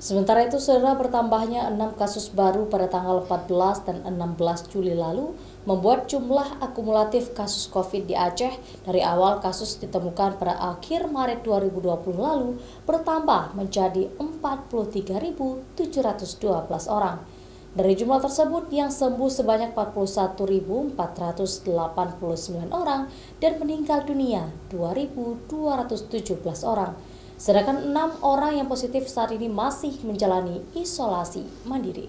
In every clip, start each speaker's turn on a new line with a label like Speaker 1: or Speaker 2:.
Speaker 1: Sementara itu, saudara, bertambahnya 6 kasus baru pada tanggal 14 dan 16 Juli lalu membuat jumlah akumulatif kasus COVID di Aceh dari awal kasus ditemukan pada akhir Maret 2020 lalu bertambah menjadi 43.712 orang. Dari jumlah tersebut, yang sembuh sebanyak 41.489 orang dan meninggal dunia 2.217 orang. Sedangkan 6 orang yang positif saat ini masih menjalani isolasi mandiri.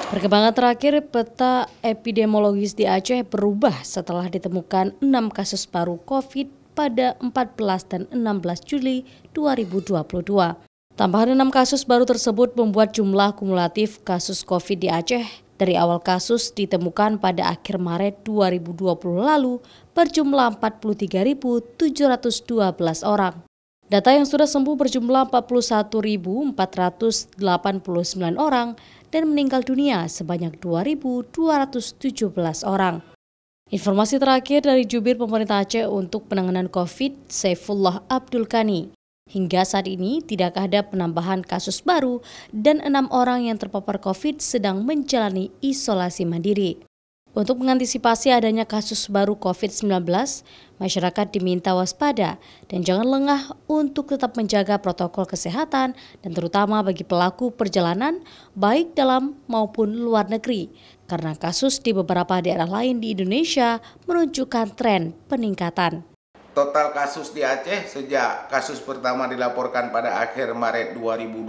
Speaker 1: Perkembangan terakhir peta epidemiologis di Aceh berubah setelah ditemukan 6 kasus baru COVID pada 14 dan 16 Juli 2022. Tambahan 6 kasus baru tersebut membuat jumlah kumulatif kasus COVID di Aceh dari awal kasus ditemukan pada akhir Maret 2020 lalu berjumlah 43.712 orang. Data yang sudah sembuh berjumlah 41.489 orang dan meninggal dunia sebanyak 2.217 orang. Informasi terakhir dari Jubir Pemerintah Aceh untuk penanganan COVID, Saifullah Abdul Kani. Hingga saat ini tidak ada penambahan kasus baru dan 6 orang yang terpapar COVID sedang menjalani isolasi mandiri. Untuk mengantisipasi adanya kasus baru COVID-19, masyarakat diminta waspada dan jangan lengah untuk tetap menjaga protokol kesehatan dan terutama bagi pelaku perjalanan baik dalam maupun luar negeri, karena kasus di beberapa daerah lain di Indonesia menunjukkan tren peningkatan.
Speaker 2: Total kasus di Aceh sejak kasus pertama dilaporkan pada akhir Maret 2020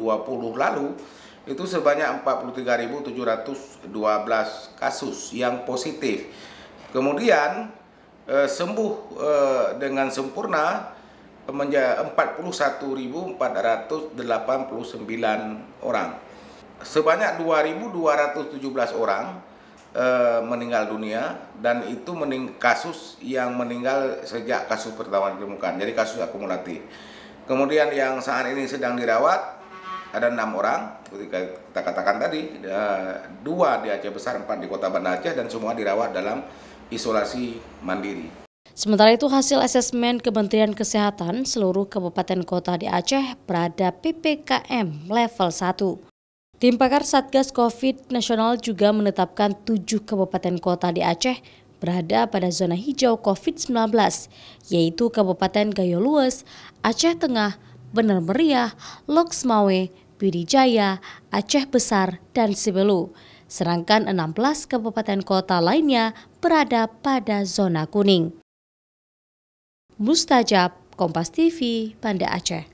Speaker 2: lalu itu sebanyak 43.712 kasus yang positif. Kemudian sembuh dengan sempurna menjadi 41.489 orang. Sebanyak 2.217 orang meninggal dunia, dan itu kasus yang meninggal sejak kasus pertama ditemukan, jadi kasus akumulatif. Kemudian yang saat ini sedang dirawat ada 6 orang, seperti kita katakan tadi, 2 di Aceh Besar, 4 di Kota Banda Aceh, dan semua dirawat dalam isolasi mandiri.
Speaker 1: Sementara itu, hasil asesmen Kementerian Kesehatan, seluruh kabupaten kota di Aceh berada PPKM level 1. Tim pakar Satgas COVID Nasional juga menetapkan 7 kabupaten kota di Aceh berada pada zona hijau COVID-19, yaitu Kabupaten Gayo Lues, Aceh Tengah, Bener Meriah, Loksmawe, Pidijaya, Aceh Besar, dan Sibelu. Sedangkan 16 kabupaten kota lainnya berada pada zona kuning. Mustajab, Kompas TV, Banda Aceh.